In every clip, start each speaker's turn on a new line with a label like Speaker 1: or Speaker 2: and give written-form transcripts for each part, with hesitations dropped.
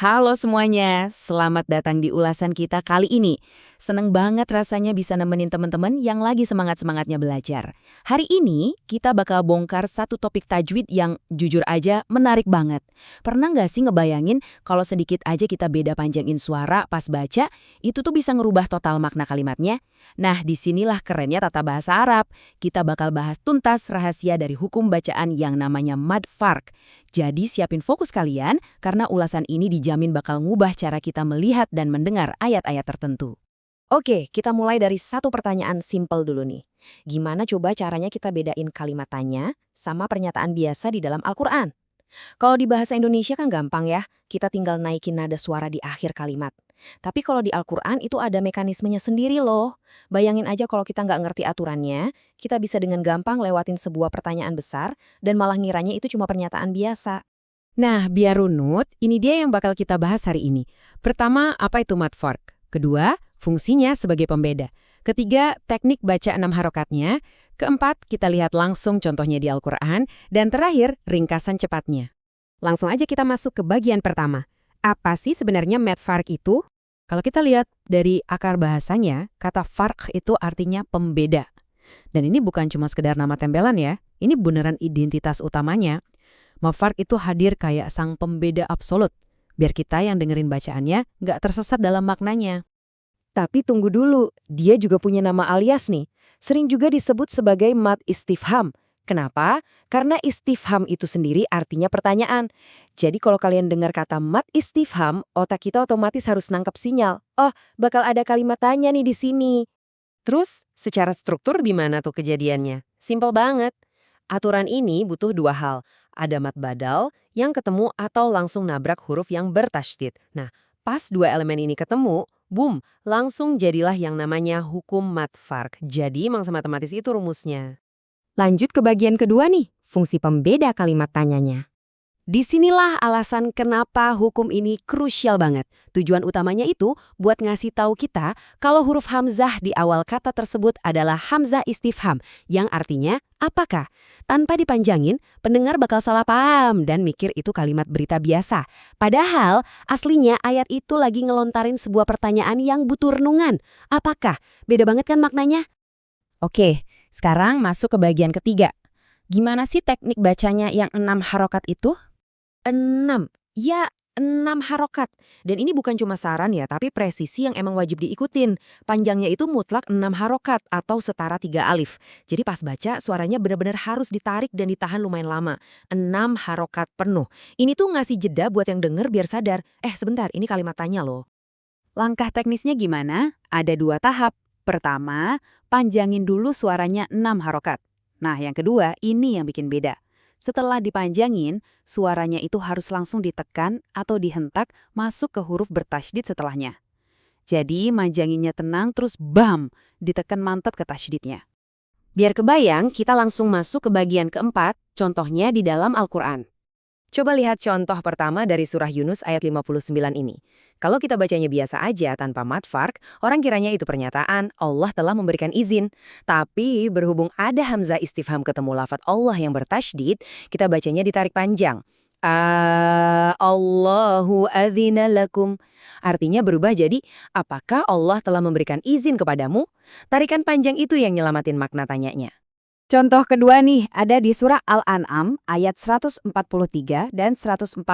Speaker 1: Halo semuanya, selamat datang di ulasan kita kali ini. Seneng banget rasanya bisa nemenin teman-teman yang lagi semangat-semangatnya belajar. Hari ini kita bakal bongkar satu topik tajwid yang jujur aja menarik banget. Pernah nggak sih ngebayangin kalau sedikit aja kita beda panjangin suara pas baca, itu tuh bisa ngerubah total makna kalimatnya? Nah, disinilah kerennya tata bahasa Arab. Kita bakal bahas tuntas rahasia dari hukum bacaan yang namanya mad farq. Jadi siapin fokus kalian, karena ulasan ini dijamin bakal ngubah cara kita melihat dan mendengar ayat-ayat tertentu.
Speaker 2: Oke, kita mulai dari satu pertanyaan simpel dulu nih. Gimana coba caranya kita bedain kalimat tanya sama pernyataan biasa di dalam Al-Quran? Kalau di bahasa Indonesia kan gampang ya, kita tinggal naikin nada suara di akhir kalimat. Tapi kalau di Al-Quran itu ada mekanismenya sendiri loh. Bayangin aja kalau kita nggak ngerti aturannya, kita bisa dengan gampang lewatin sebuah pertanyaan besar dan malah ngiranya itu cuma pernyataan biasa.
Speaker 3: Nah, biar runut, ini dia yang bakal kita bahas hari ini. Pertama, apa itu mad farq? Kedua, fungsinya sebagai pembeda. Ketiga, teknik baca 6 harokatnya. Keempat, kita lihat langsung contohnya di Al-Quran. Dan terakhir, ringkasan cepatnya. Langsung aja kita masuk ke bagian pertama. Apa sih sebenarnya mad farq itu? Kalau kita lihat dari akar bahasanya, kata farq itu artinya pembeda. Dan ini bukan cuma sekedar nama tempelan ya, ini beneran identitas utamanya. Mad farq itu hadir kayak sang pembeda absolut, biar kita yang dengerin bacaannya nggak tersesat dalam maknanya.
Speaker 2: Tapi tunggu dulu, dia juga punya nama alias nih. Sering juga disebut sebagai mad istifham. Kenapa? Karena istifham itu sendiri artinya pertanyaan. Jadi kalau kalian dengar kata mad istifham, otak kita otomatis harus nangkep sinyal. Oh, bakal ada kalimat tanya nih di sini.
Speaker 3: Terus, secara struktur gimana tuh kejadiannya? Simpel banget. Aturan ini butuh dua hal. Ada mad badal yang ketemu atau langsung nabrak huruf yang bertasydid. Nah, pas dua elemen ini ketemu, boom, langsung jadilah yang namanya hukum mad farq. Jadi, mangsa matematis itu rumusnya.
Speaker 2: Lanjut ke bagian kedua nih, fungsi pembeda kalimat tanyanya.
Speaker 3: Disinilah alasan kenapa hukum ini krusial banget. Tujuan utamanya itu buat ngasih tahu kita kalau huruf hamzah di awal kata tersebut adalah hamzah istifham, yang artinya apakah? Tanpa dipanjangin, pendengar bakal salah paham dan mikir itu kalimat berita biasa. Padahal, aslinya ayat itu lagi ngelontarin sebuah pertanyaan yang butuh renungan. Apakah? Beda banget kan maknanya?
Speaker 1: Oke, sekarang masuk ke bagian ketiga. Gimana sih teknik bacanya yang 6 harokat itu?
Speaker 2: 6. Ya, 6 harokat. Dan ini bukan cuma saran ya, tapi presisi yang emang wajib diikutin. Panjangnya itu mutlak 6 harokat atau setara 3 alif. Jadi pas baca, suaranya benar-benar harus ditarik dan ditahan lumayan lama. 6 harokat penuh. Ini tuh ngasih jeda buat yang denger biar sadar, sebentar, ini kalimat tanya loh.
Speaker 1: Langkah teknisnya gimana? Ada 2 tahap. Pertama, panjangin dulu suaranya 6 harokat. Nah, yang kedua, ini yang bikin beda. Setelah dipanjangin, suaranya itu harus langsung ditekan atau dihentak masuk ke huruf bertasydid setelahnya. Jadi, manjanginnya tenang terus bam, ditekan mantap ke tasydidnya.
Speaker 3: Biar kebayang, kita langsung masuk ke bagian keempat, contohnya di dalam Al-Quran. Coba lihat contoh pertama dari surah Yunus ayat 59 ini. Kalau kita bacanya biasa aja tanpa mad farq, orang kiranya itu pernyataan Allah telah memberikan izin. Tapi berhubung ada hamzah istifham ketemu lafadz Allah yang bertasydid, kita bacanya ditarik panjang. Allahu adzina lakum. Artinya berubah jadi, apakah Allah telah memberikan izin kepadamu? Tarikan panjang itu yang nyelamatin makna tanyanya.
Speaker 1: Contoh kedua nih, ada di surah Al-An'am ayat 143 dan 144.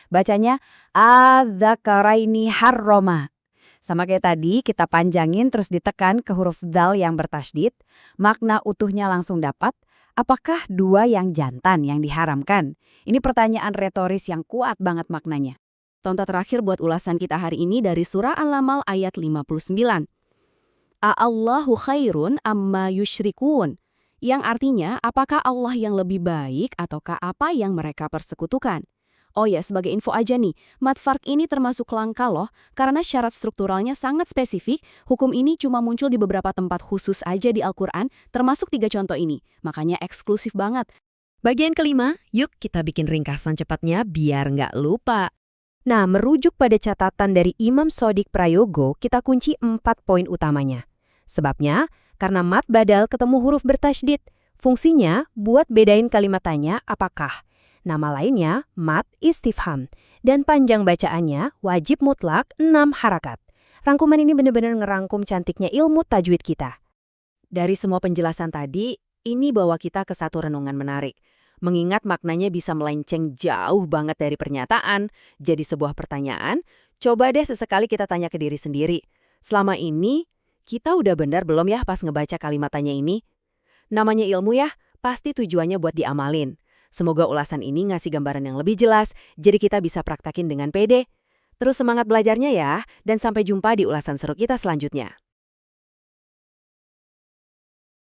Speaker 1: Bacanya, adzakaraini harroma. Sama kayak tadi, kita panjangin terus ditekan ke huruf dal yang bertasydid, makna utuhnya langsung dapat. Apakah dua yang jantan yang diharamkan? Ini pertanyaan retoris yang kuat banget maknanya. Contoh terakhir buat ulasan kita hari ini dari surah Al-Namal ayat 59. A'allahu khairun amma yushrikun. Yang artinya, apakah Allah yang lebih baik ataukah apa yang mereka persekutukan? Oh ya, sebagai info aja nih, mad farq ini termasuk langka loh, karena syarat strukturalnya sangat spesifik. Hukum ini cuma muncul di beberapa tempat khusus aja di Al-Quran, termasuk 3 contoh ini. Makanya eksklusif banget.
Speaker 3: Bagian kelima, yuk kita bikin ringkasan cepatnya biar nggak lupa. Nah, merujuk pada catatan dari Imam Shodiq Prayogo, kita kunci 4 poin utamanya. Sebabnya, karena mad badal ketemu huruf bertasydid. Fungsinya buat bedain kalimat tanya apakah.
Speaker 2: Nama lainnya mat istifham. Dan panjang bacaannya wajib mutlak 6 harakat. Rangkuman ini benar-benar ngerangkum cantiknya ilmu tajwid kita. Dari semua penjelasan tadi, ini bawa kita ke satu renungan menarik. Mengingat maknanya bisa melenceng jauh banget dari pernyataan, jadi sebuah pertanyaan, coba deh sesekali kita tanya ke diri sendiri. Selama ini, kita udah benar belum ya pas ngebaca kalimatannya ini? Namanya ilmu ya, pasti tujuannya buat diamalin. Semoga ulasan ini ngasih gambaran yang lebih jelas, jadi kita bisa praktekin dengan pede. Terus semangat belajarnya ya, dan sampai jumpa di ulasan seru kita selanjutnya.